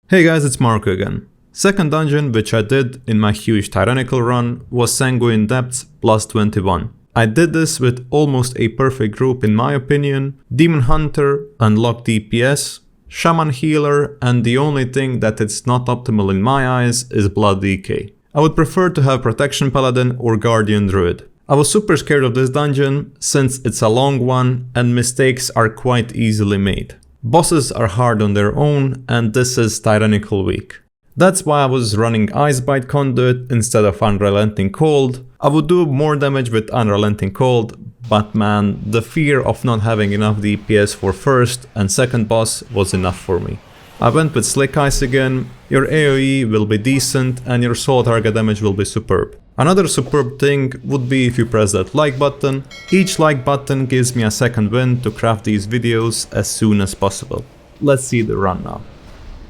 Hey guys, it's Marko again. Second dungeon which I did in my huge Tyrannical run was Sanguine Depths plus 21. I did this with almost a perfect group in my opinion: Demon Hunter, Unlocked DPS, Shaman Healer, and the only thing that it's not optimal in my eyes is Blood DK. I would prefer to have Protection Paladin or Guardian Druid. I was super scared of this dungeon since it's a long one and mistakes are quite easily made. Bosses are hard on their own and this is Tyrannical weak. That's why I was running Icebite Conduit instead of Unrelenting Cold. I would do more damage with Unrelenting Cold, but man, the fear of not having enough DPS for first and second boss was enough for me. I went with Slick Ice again. Your AoE will be decent and your solo target damage will be superb. Another superb thing would be if you press that like button. Each like button gives me a second win to craft these videos as soon as possible. Let's see the run now.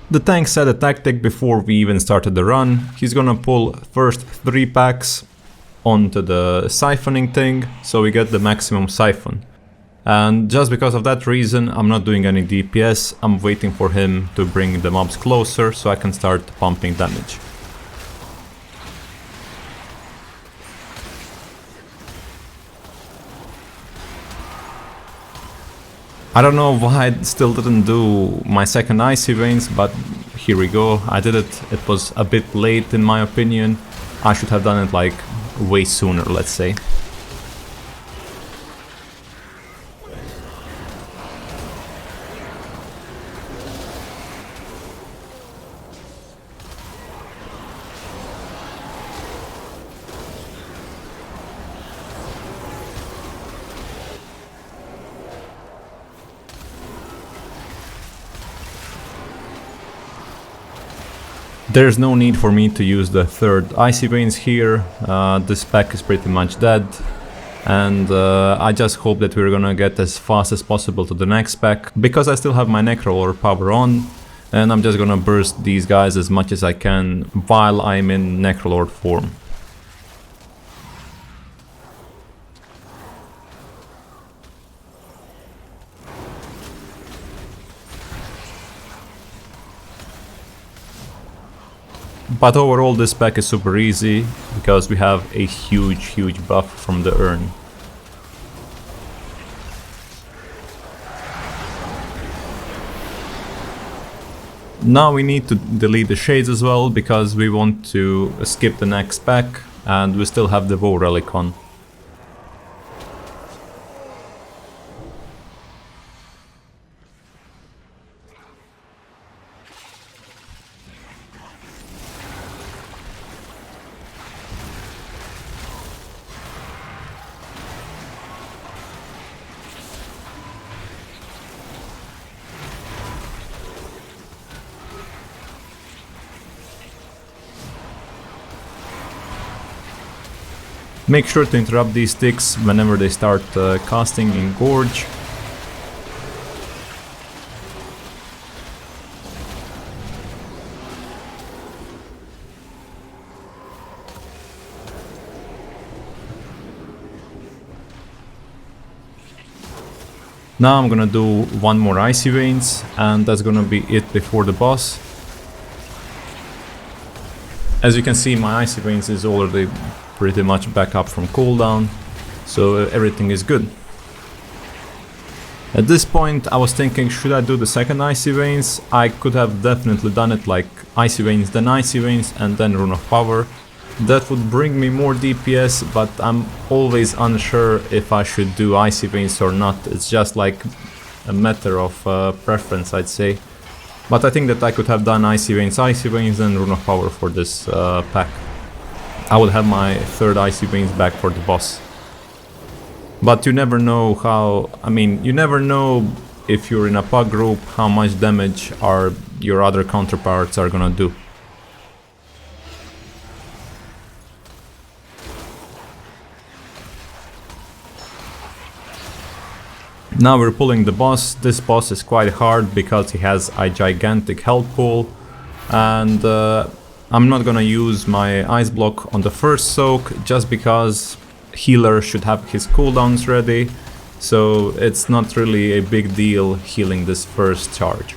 The tank set a tactic before we even started the run. He's gonna pull first 3 packs onto the siphoning thing, so we get the maximum siphon. And just because of that reason, I'm not doing any DPS, I'm waiting for him to bring the mobs closer so I can start pumping damage. I don't know why I still didn't do my second Icy Veins, but here we go, I did it. It was a bit late in my opinion. I should have done it like way sooner, let's say. There's no need for me to use the third Icy Veins here. This pack is pretty much dead. And I just hope that we're gonna get as fast as possible to the next pack, because I still have my necrolord power on. And I'm just gonna burst these guys as much as I can while I'm in necrolord form. But overall this pack is super easy, because we have a huge buff from the urn. Now we need to delete the shades as well, because we want to skip the next pack and we still have the Woe Relic on. Make sure to interrupt these sticks whenever they start casting in Gorge. Now I'm gonna do one more Icy Veins and that's gonna be it before the boss. As you can see, my Icy Veins is already pretty much back up from cooldown, so everything is good. At this point I was thinking, should I do the second Icy Veins? I could have definitely done it like Icy Veins, then Icy Veins, and then Rune of Power. That would bring me more DPS, but I'm always unsure if I should do Icy Veins or not. It's just like a matter of preference, I'd say. But I think that I could have done Icy Veins, and Rune of Power for this pack. I would have my third Icy Veins back for the boss. But you never know how... you never know if you're in a pug group how much damage your other counterparts are gonna do. Now we're pulling the boss. This boss is quite hard because he has a gigantic health pool. And I'm not gonna use my ice block on the first soak, just because healer should have his cooldowns ready, so it's not really a big deal healing this first charge.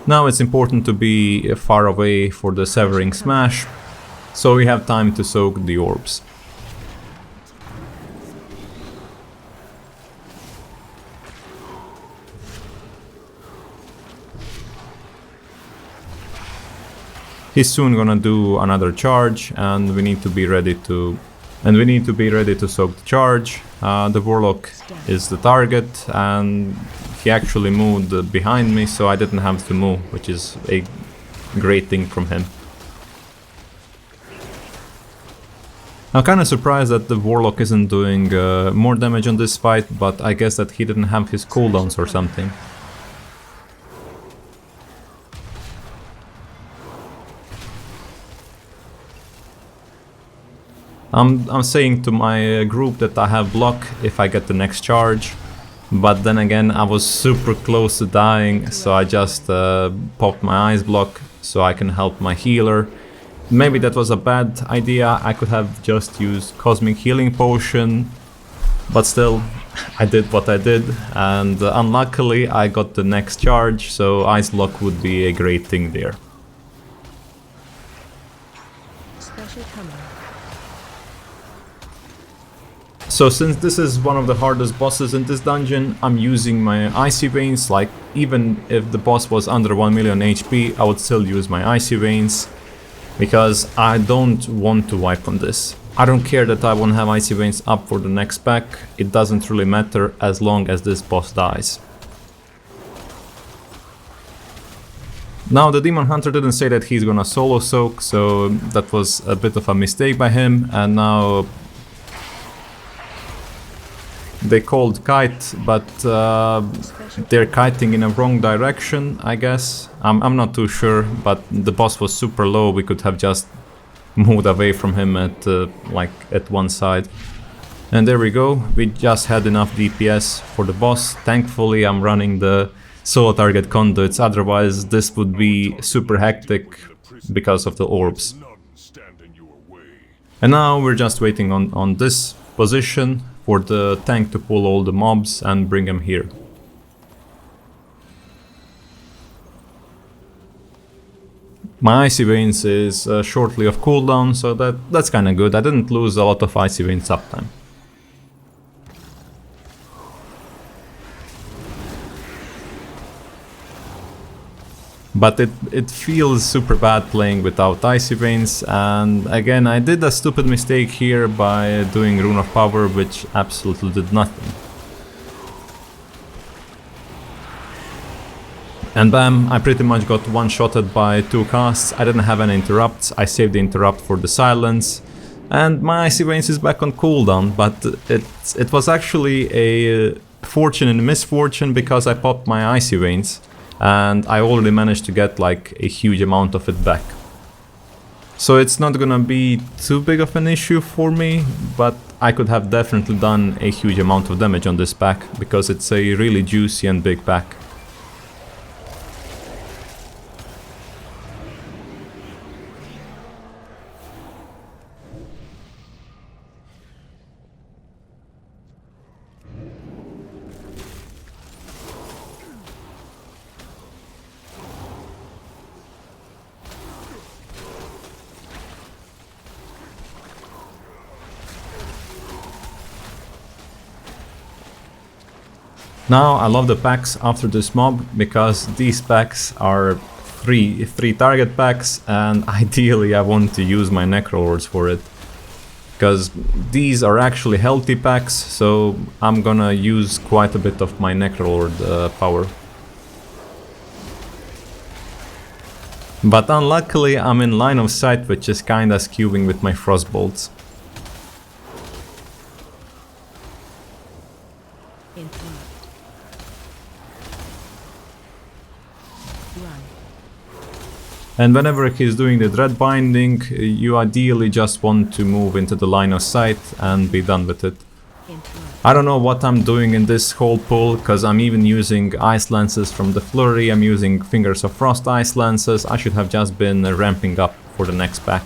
Now it's important to be far away for the Severing Smash, so we have time to soak the orbs. He's soon gonna do another charge, and we need to be ready to soak the charge. The Warlock is the target, and he actually moved behind me, so I didn't have to move, which is a great thing from him. I'm kinda surprised that the Warlock isn't doing more damage on this fight, but I guess that he didn't have his cooldowns or something. I'm saying to my group that I have block if I get the next charge, but then again I was super close to dying, so I just popped my ice block so I can help my healer. Maybe that was a bad idea, I could have just used Cosmic Healing Potion, but still I did what I did, and unluckily I got the next charge, so ice block would be a great thing there. So since this is one of the hardest bosses in this dungeon, I'm using my Icy Veins. Like, even if the boss was under 1 million HP, I would still use my Icy Veins, because I don't want to wipe on this. I don't care that I won't have Icy Veins up for the next pack, it doesn't really matter as long as this boss dies. Now the Demon Hunter didn't say that he's gonna solo soak, so that was a bit of a mistake by him, and now they called kite, but they're kiting in a wrong direction, I guess. I'm not too sure, but the boss was super low, we could have just moved away from him at at one side. And there we go, we just had enough DPS for the boss. Thankfully I'm running the solo target conduits, otherwise this would be super hectic because of the orbs. And now we're just waiting on this position for the tank to pull all the mobs and bring them here. My Icy Veins is shortly of cooldown, so that's kinda good. I didn't lose a lot of Icy Veins uptime. But it feels super bad playing without Icy Veins, and again I did a stupid mistake here by doing Rune of Power, which absolutely did nothing. And bam, I pretty much got one-shotted by 2 casts. I didn't have any interrupts, I saved the interrupt for the silence, and my Icy Veins is back on cooldown, but it was actually a fortune and a misfortune, because I popped my Icy Veins and I already managed to get like a huge amount of it back. So it's not gonna be too big of an issue for me, but I could have definitely done a huge amount of damage on this pack, because it's a really juicy and big pack. Now I love the packs after this mob, because these packs are three target packs, and ideally I want to use my necrolords for it, because these are actually healthy packs, so I'm gonna use quite a bit of my necrolord power. But unluckily I'm in line of sight, which is kinda skewing with my frostbolts. And whenever he's doing the dread binding, you ideally just want to move into the line of sight and be done with it. I don't know what I'm doing in this whole pull, because I'm even using ice lances from the flurry, I'm using Fingers of Frost ice lances. I should have just been ramping up for the next pack.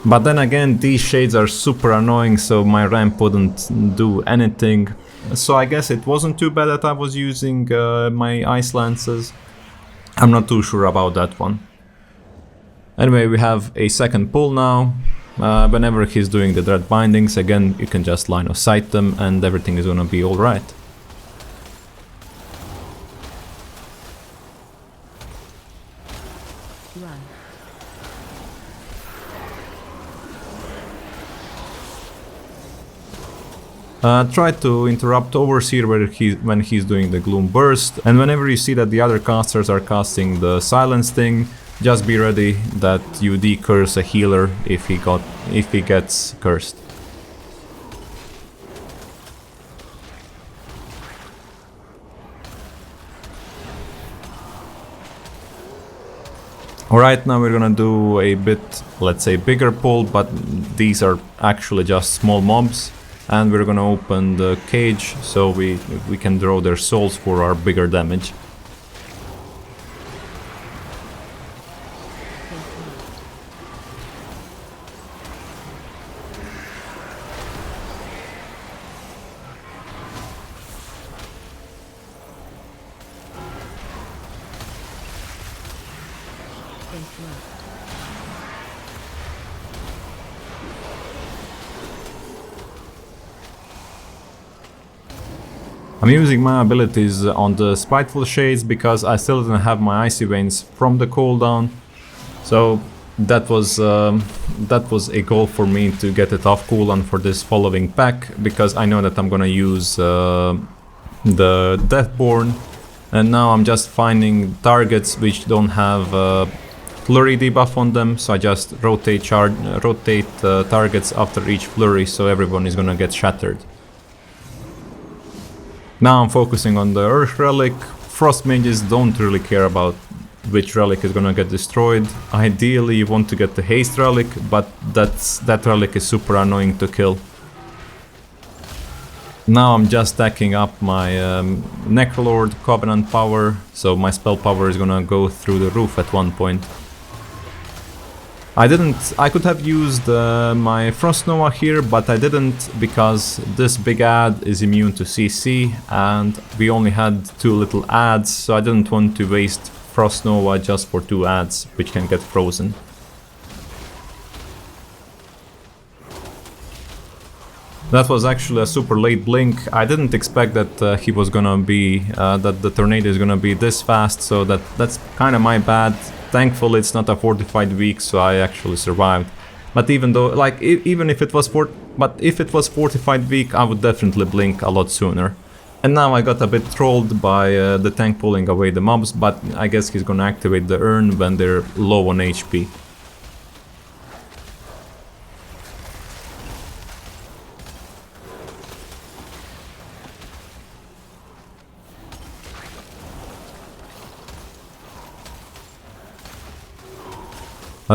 But then again, these shades are super annoying, so my ramp wouldn't do anything. So I guess it wasn't too bad that I was using my ice lances. I'm not too sure about that one. Anyway, we have a second pull now. Whenever he's doing the dread bindings, again, you can just line of sight them and everything is gonna be alright. Try to interrupt Overseer when he's doing the Gloom Burst, and whenever you see that the other casters are casting the Silence thing, just be ready that you decurse a healer if he gets cursed. Alright, now we're gonna do a bit, let's say, bigger pull, but these are actually just small mobs. And we're gonna open the cage so we can draw their souls for our bigger damage. I'm using my abilities on the Spiteful shades because I still didn't have my Icy Veins from the cooldown. So that was a goal for me to get it off cooldown for this following pack, because I know that I'm gonna use the Deathborn, and now I'm just finding targets which don't have flurry debuff on them, so I just rotate targets after each flurry, so everyone is gonna get shattered. Now I'm focusing on the Earth Relic. Frost Mages don't really care about which relic is gonna get destroyed. Ideally you want to get the Haste Relic, but that relic is super annoying to kill. Now I'm just stacking up my Necrolord Covenant power, so my spell power is gonna go through the roof at one point. I could have used my Frost Nova here, but I didn't, because this big ad is immune to CC and we only had 2 little ads, so I didn't want to waste Frost Nova just for 2 ads, which can get frozen. That was actually a super late blink. I didn't expect that he was gonna be, that the tornado is gonna be this fast, so that's kind of my bad. Thankfully it's not a fortified week, so I actually survived. But even though, like, even if it was fortified week, I would definitely blink a lot sooner. And now I got a bit trolled by the tank pulling away the mobs, but I guess he's gonna activate the urn when they're low on HP.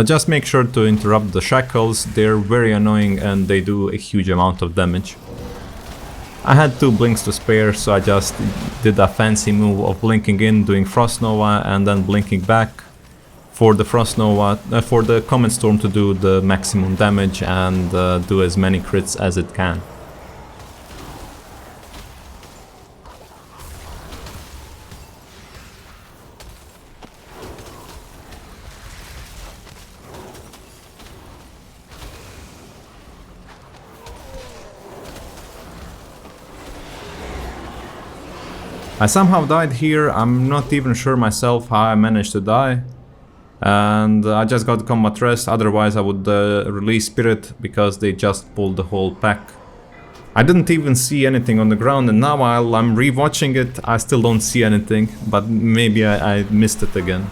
Just make sure to interrupt the shackles, they're very annoying and they do a huge amount of damage. I had 2 blinks to spare, so I just did a fancy move of blinking in, doing Frost Nova and then blinking back for the Frost Nova, for the Comet Storm to do the maximum damage and do as many crits as it can. I somehow died here. I'm not even sure myself how I managed to die. And I just got combat rest, otherwise I would release Spirit because they just pulled the whole pack. I didn't even see anything on the ground, and now while I'm rewatching it, I still don't see anything, but maybe I missed it again.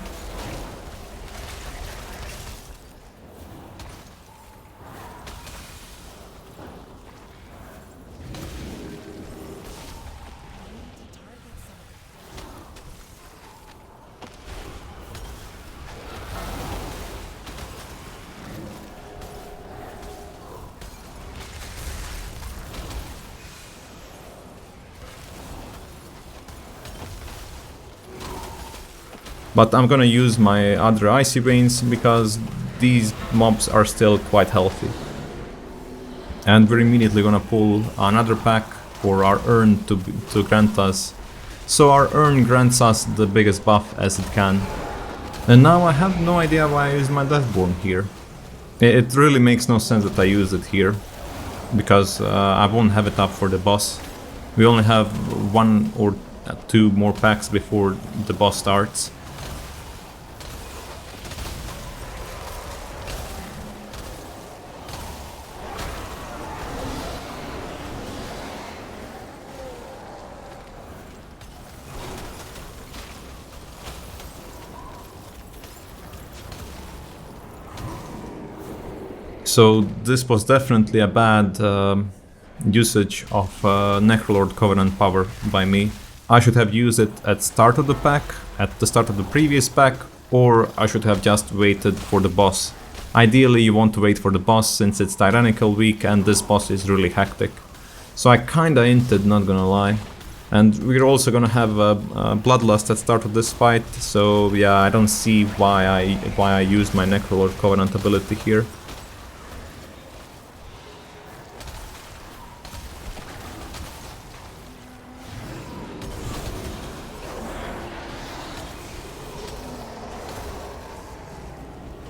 But I'm gonna use my other Icy Veins because these mobs are still quite healthy. And we're immediately gonna pull another pack for our urn to grant us. So our urn grants us the biggest buff as it can. And now I have no idea why I used my Deathborn here. It really makes no sense that I used it here, because I won't have it up for the boss. We only have 1 or 2 more packs before the boss starts. So this was definitely a bad usage of Necrolord Covenant power by me. I should have used it at start of the pack, at the start of the previous pack, or I should have just waited for the boss. Ideally you want to wait for the boss since it's Tyrannical week and this boss is really hectic. So I kinda hinted, not gonna lie. And we're also gonna have a Bloodlust at start of this fight, so yeah, I don't see why I used my Necrolord Covenant ability here.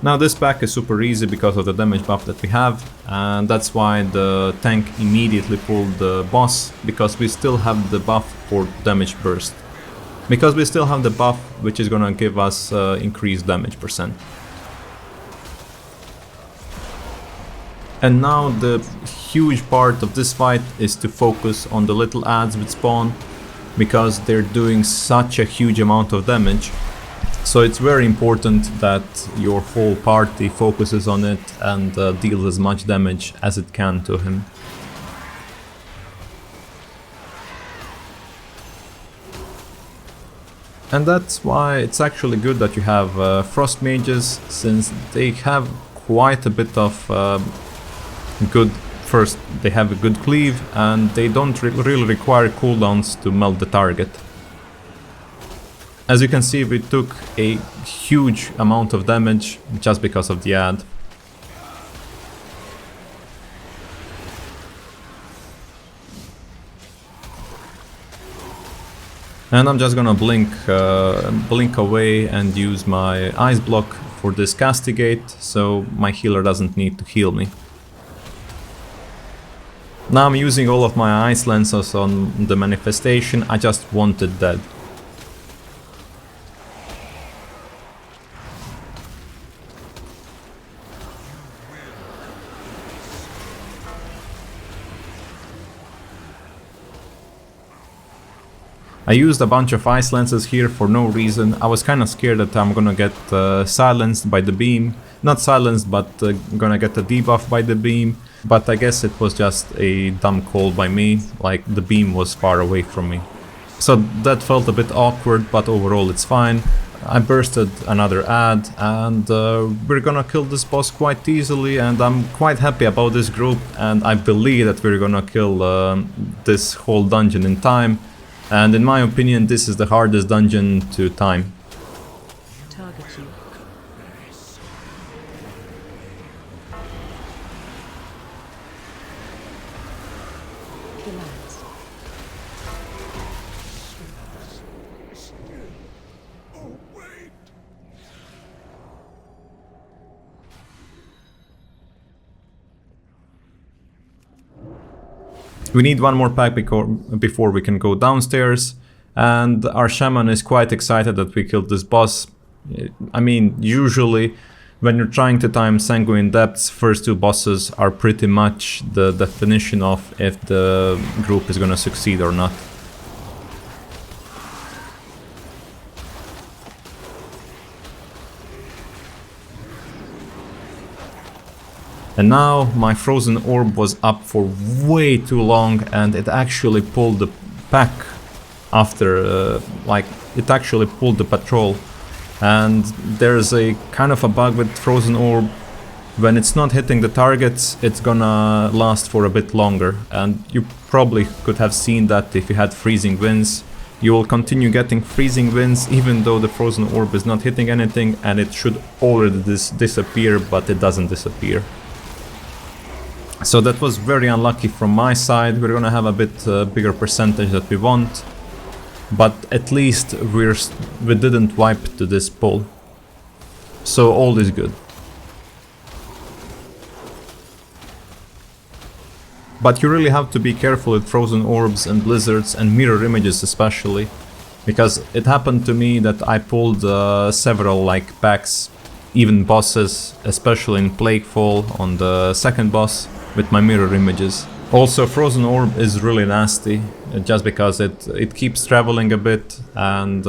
Now this pack is super easy because of the damage buff that we have, and that's why the tank immediately pulled the boss, because we still have the buff for damage burst. Because we still have the buff which is gonna give us increased damage percent. And now the huge part of this fight is to focus on the little adds with spawn, because they're doing such a huge amount of damage. So it's very important that your whole party focuses on it and deals as much damage as it can to him. And that's why it's actually good that you have Frost Mages, since they have quite a bit of good... First, they have a good cleave and they don't really require cooldowns to melt the target. As you can see, we took a huge amount of damage just because of the ad. And I'm just gonna blink away and use my ice block for this castigate, so my healer doesn't need to heal me. Now I'm using all of my ice lances on the manifestation, I just want it dead. I used a bunch of ice lances here for no reason. I was kinda scared that I'm gonna get silenced by the beam. Not silenced, but gonna get a debuff by the beam. But I guess it was just a dumb call by me, like the beam was far away from me. So that felt a bit awkward, but overall it's fine. I bursted another ad and we're gonna kill this boss quite easily, and I'm quite happy about this group, and I believe that we're gonna kill this whole dungeon in time. And in my opinion, this is the hardest dungeon to time. Target you. Relax. We need one more pack before we can go downstairs, and our shaman is quite excited that we killed this boss. I mean, usually when you're trying to time Sanguine Depths, first 2 bosses are pretty much the definition of if the group is gonna succeed or not. And now my frozen orb was up for way too long, and it actually pulled the pack after, it actually pulled the patrol. And there's a kind of a bug with frozen orb. When it's not hitting the targets, it's gonna last for a bit longer. And you probably could have seen that if you had freezing winds. You will continue getting freezing winds even though the frozen orb is not hitting anything, and it should already disappear, but it doesn't disappear. So that was very unlucky from my side. We're gonna have a bit bigger percentage that we want, but at least we didn't wipe to this pull. So all is good. But you really have to be careful with frozen orbs and blizzards and mirror images especially, because it happened to me that I pulled several like packs, even bosses, especially in Plaguefall on the second boss with my mirror images. Also, frozen orb is really nasty just because it keeps traveling a bit, and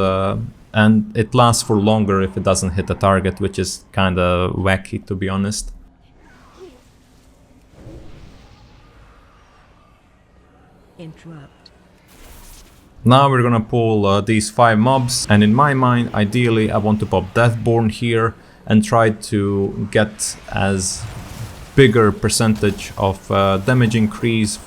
it lasts for longer if it doesn't hit a target, which is kinda wacky to be honest. Interrupt. Now we're gonna pull these 5 mobs, and in my mind, ideally I want to pop Deathborn here and try to get as bigger percentage of damage increase,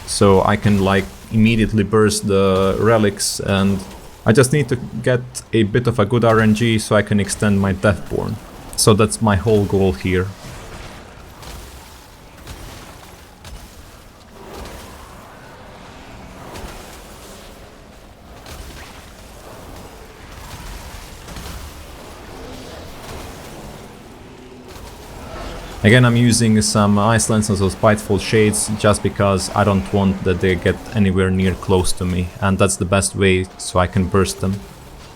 so I can like immediately burst the relics, and I just need to get a bit of a good RNG so I can extend my Deathborn. So that's my whole goal here. Again, I'm using some Ice Lances or Spiteful Shades just because I don't want that they get anywhere near close to me, and that's the best way so I can burst them.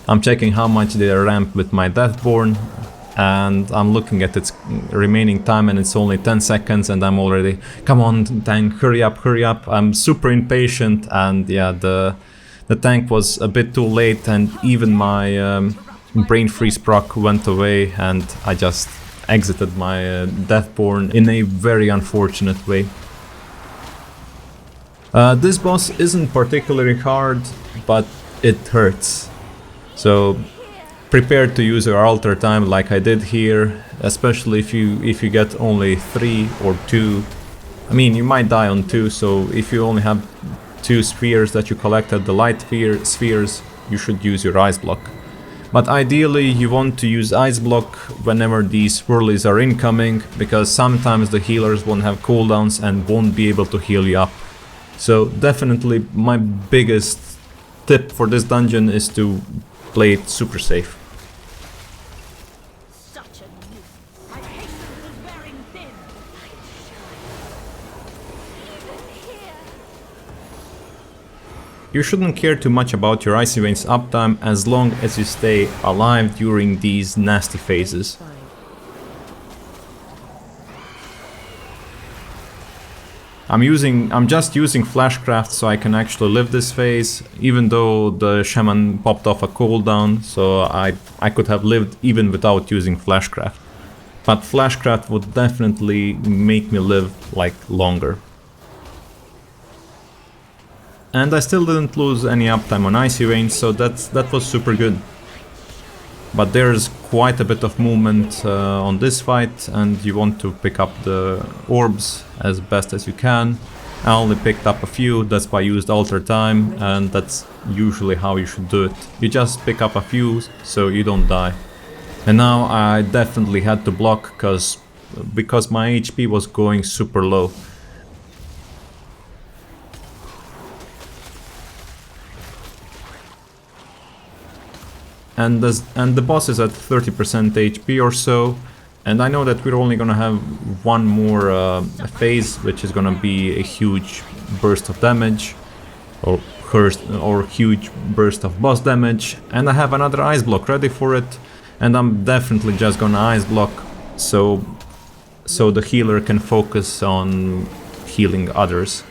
I'm checking how much they ramp with my Deathborn, and I'm looking at its remaining time, and it's only 10 seconds, and I'm already, come on tank, hurry up, hurry up. I'm super impatient, and yeah, the tank was a bit too late, and even my Brain Freeze proc went away, and I just exited my Deathborn in a very unfortunate way. This boss isn't particularly hard, but it hurts. So prepare to use your altar time like I did here, especially if you get only 3 or 2. I mean, you might die on 2, so if you only have 2 spheres that you collected, the light spheres, you should use your ice block. But ideally you want to use Ice Block whenever these swirlies are incoming, because sometimes the healers won't have cooldowns and won't be able to heal you up. So definitely my biggest tip for this dungeon is to play it super safe. You shouldn't care too much about your Icy Veins uptime as long as you stay alive during these nasty phases. I'm just using Flashcraft so I can actually live this phase, even though the Shaman popped off a cooldown, so I could have lived even without using Flashcraft. But Flashcraft would definitely make me live like longer. And I still didn't lose any uptime on Icy Veins, so that was super good. But there's quite a bit of movement on this fight, and you want to pick up the orbs as best as you can. I only picked up a few, that's why I used altar time, and that's usually how you should do it. You just pick up a few so you don't die. And now I definitely had to block because my HP was going super low. And the boss is at 30% HP or so, and I know that we're only gonna have one more phase, which is gonna be a huge burst of damage, or huge burst of boss damage, and I have another ice block ready for it, and I'm definitely just gonna ice block so the healer can focus on healing others.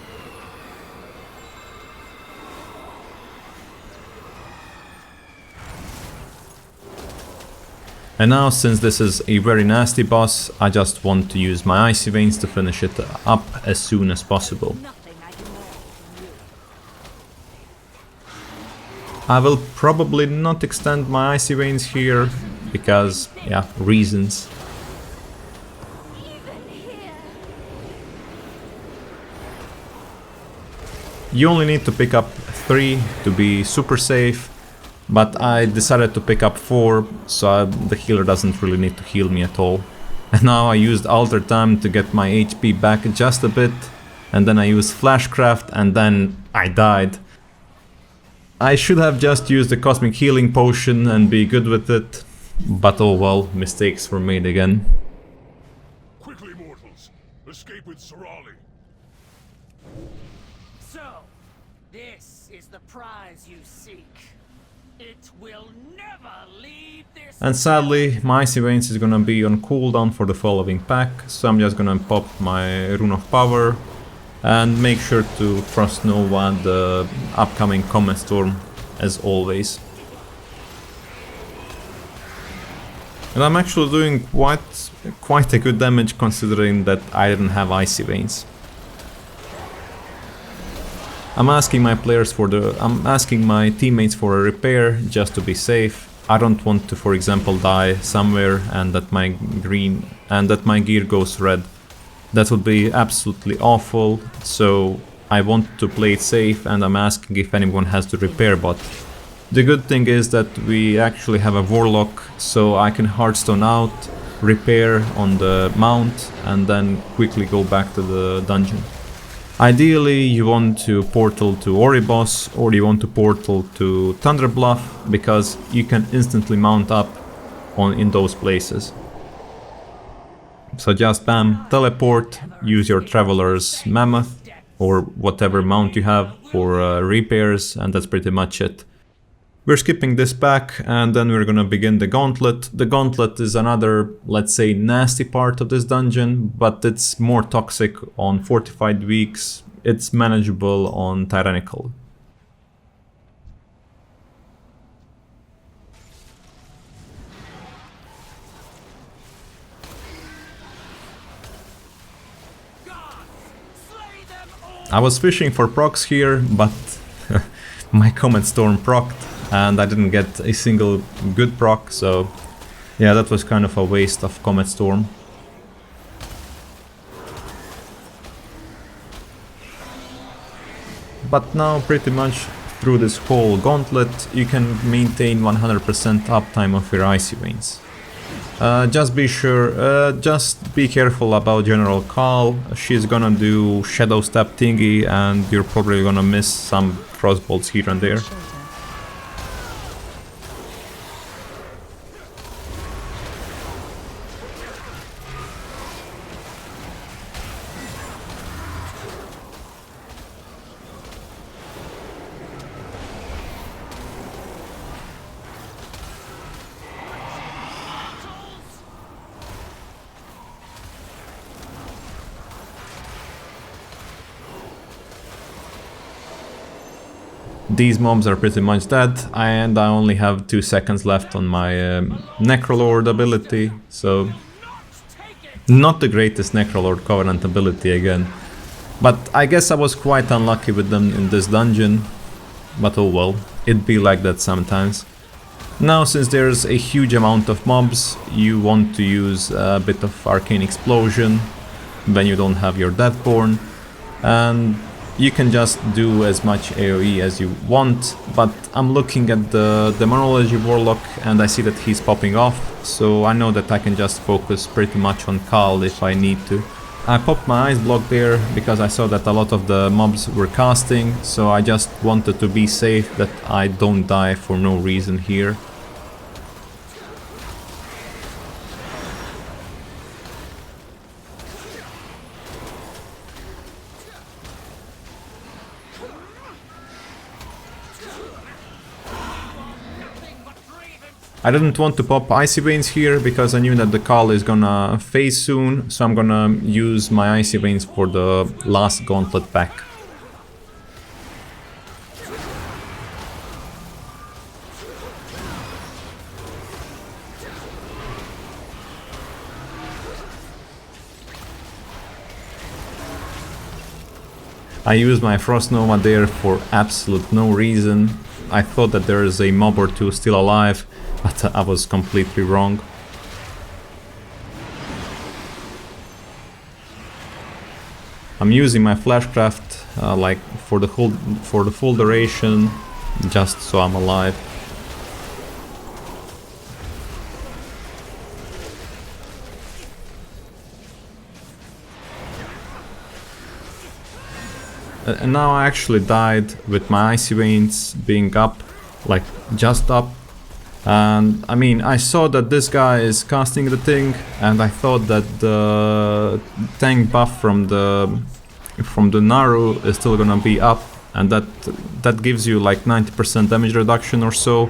And now, since this is a very nasty boss, I just want to use my Icy Veins to finish it up as soon as possible. I will probably not extend my Icy Veins here, because, yeah, reasons. You only need to pick up 3 to be super safe, but I decided to pick up 4, so the healer doesn't really need to heal me at all. And now I used Alter Time to get my HP back just a bit, and then I used Flashcraft, and then I died. I should have just used the Cosmic Healing Potion and be good with it, but oh well, mistakes were made again. Quickly, mortals! Escape with Sorali! So, this is the prize you seek. It will never leave this. And sadly, my Icy Veins is gonna be on cooldown for the following pack, so I'm just gonna pop my Rune of Power and make sure to Frost Nova the upcoming Comet Storm as always. And I'm actually doing quite a good damage considering that I didn't have Icy Veins. I'm asking my teammates for a repair just to be safe. I don't want to, for example, die somewhere and that my gear goes red. That would be absolutely awful, so I want to play it safe and I'm asking if anyone has the repair bot. The good thing is that we actually have a Warlock, so I can Hearthstone out, repair on the mount and then quickly go back to the dungeon. Ideally you want to portal to Oribos or you want to portal to Thunderbluff because you can instantly mount up in those places. So just bam, teleport, use your Traveler's Mammoth or whatever mount you have for repairs, and that's pretty much it. We're skipping this pack and then we're gonna begin the Gauntlet. The Gauntlet is another, let's say, nasty part of this dungeon, but it's more toxic on Fortified weeks, it's manageable on Tyrannical. I was fishing for procs here, but my Comet Storm procced and I didn't get a single good proc, so yeah, that was kind of a waste of Comet Storm. But now pretty much through this whole gauntlet you can maintain 100% uptime of your Icy Veins. Just be careful about General Khal. She's gonna do Shadow Step thingy and you're probably gonna miss some crossbolts here and there. These mobs are pretty much dead, and I only have 2 seconds left on my necrolord ability, so not the greatest necrolord covenant ability again. But I guess I was quite unlucky with them in this dungeon, but oh well, it'd be like that sometimes. Now, since there's a huge amount of mobs, you want to use a bit of Arcane Explosion when you don't have your Deathborn, and you can just do as much AoE as you want, but I'm looking at the Demonology Warlock and I see that he's popping off, so I know that I can just focus pretty much on Khal if I need to. I popped my Ice Block there because I saw that a lot of the mobs were casting, so I just wanted to be safe that I don't die for no reason here. I didn't want to pop Icy Veins here because I knew that the Khal is gonna phase soon, so I'm gonna use my Icy Veins for the last Gauntlet pack. I used my Frost Nova there for absolute no reason. I thought that there is a mob or two still alive, but I was completely wrong. I'm using my flashcraft like for the full duration, just so I'm alive. And now I actually died with my icy veins being up, like just up. And I mean, I saw that this guy is casting the thing, and I thought that the tank buff from the Naru is still gonna be up, and that gives you like 90% damage reduction or so.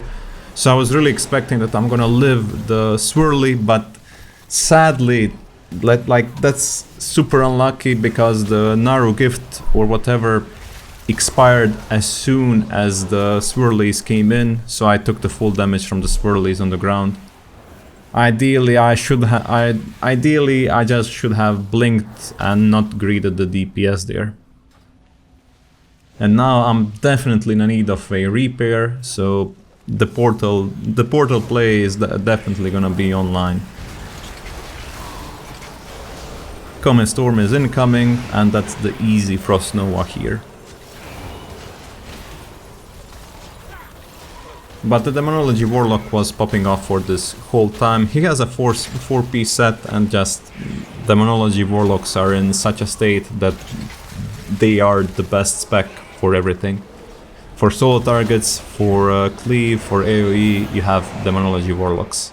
So I was really expecting that I'm gonna live the swirly, but sadly, that's super unlucky because the Naru gift or whatever expired as soon as the swirlies came in, so I took the full damage from the swirlies on the ground. Ideally I just should have blinked and not greeted the DPS there. And now I'm definitely in need of a repair, so the portal play is definitely gonna be online. Comet Storm is incoming, and that's the easy Frost Nova here. But the Demonology Warlock was popping off for this whole time. He has a 4-piece set, and just Demonology Warlocks are in such a state that they are the best spec for everything. For solo targets, for cleave, for AoE, you have Demonology Warlocks.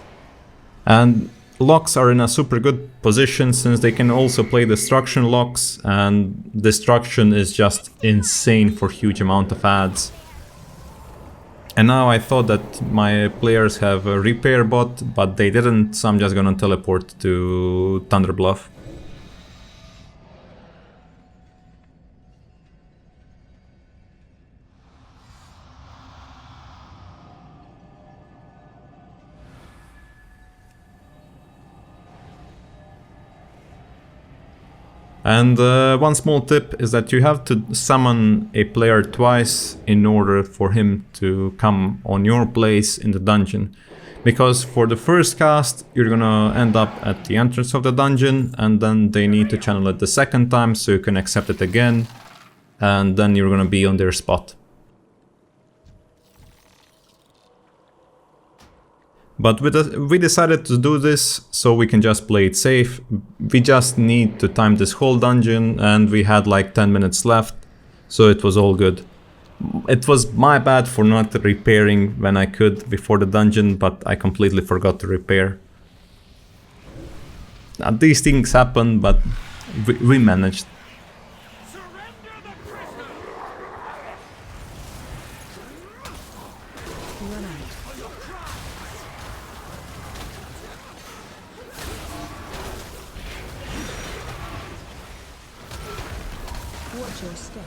And locks are in a super good position since they can also play Destruction locks, and Destruction is just insane for huge amount of adds. And now I thought that my players have a repair bot, but they didn't, so I'm just gonna teleport to Thunder Bluff. And one small tip is that you have to summon a player twice in order for him to come on your place in the dungeon. Because for the first cast, you're gonna end up at the entrance of the dungeon, and then they need to channel it the second time so you can accept it again, and then you're gonna be on their spot. But we decided to do this so we can just play it safe. We just need to time this whole dungeon, and we had like 10 minutes left, so it was all good. It was my bad for not repairing when I could before the dungeon, but I completely forgot to repair. Now, these things happen, but we managed. Watch your step.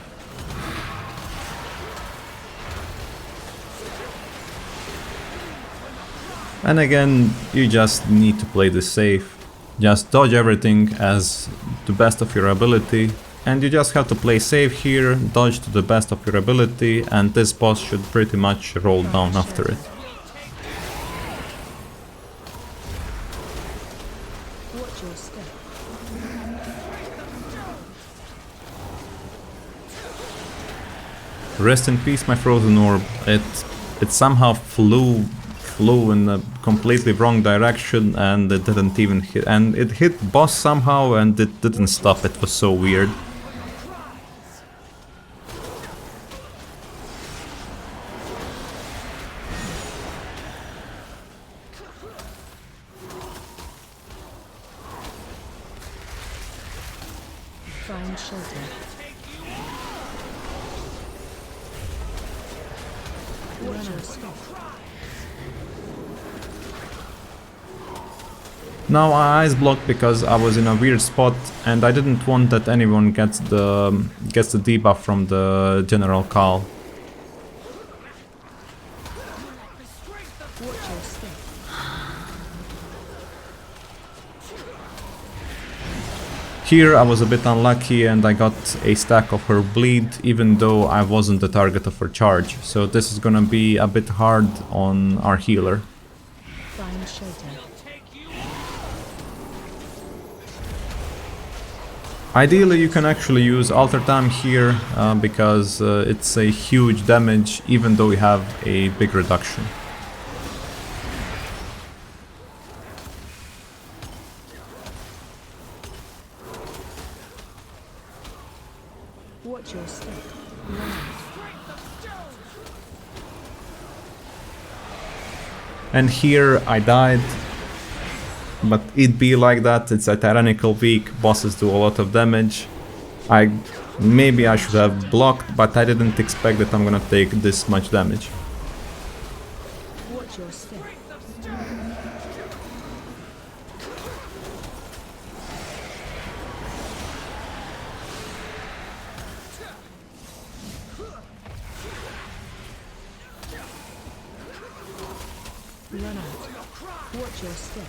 And again, you just need to play this safe. Just dodge everything as the best of your ability. And you just have to play safe here, dodge to the best of your ability, and this boss should pretty much roll down after it. Watch your step. Rest in peace, my frozen orb. It somehow flew in a completely wrong direction, and it didn't even hit. And it hit boss somehow, and it didn't stop. It was so weird. Find shelter. Watch your step. Now I ice blocked because I was in a weird spot, and I didn't want that anyone gets the debuff from the General Call. Watch your step. Here I was a bit unlucky, and I got a stack of her bleed, even though I wasn't the target of her charge. So this is gonna be a bit hard on our healer. Find shelter. Ideally, you can actually use Alter Time here because it's a huge damage even though we have a big reduction. Watch your step. And here I died. But it be like that, it's a Tyrannical week, bosses do a lot of damage. Maybe I should have blocked, but I didn't expect that I'm gonna take this much damage. Watch your step. Run out. Watch your step.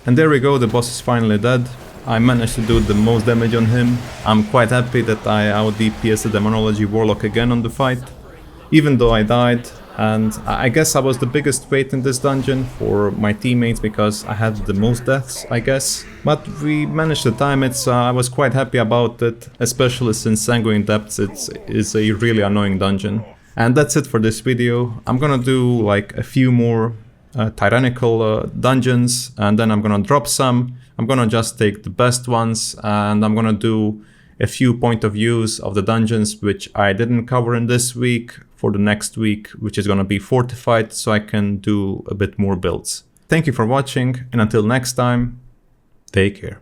And there we go, the boss is finally dead. I managed to do the most damage on him. I'm quite happy that I out DPS the Demonology Warlock again on the fight, even though I died. And I guess I was the biggest weight in this dungeon for my teammates because I had the most deaths, I guess. But we managed to time it, so I was quite happy about it, especially since Sanguine Depths is a really annoying dungeon. And that's it for this video. I'm gonna do like a few more Tyrannical dungeons, and then I'm gonna drop some. I'm gonna just take the best ones, and I'm gonna do a few point of views of the dungeons which I didn't cover in this week for the next week, which is gonna be Fortified, so I can do a bit more builds. Thank you for watching, and until next time, take care.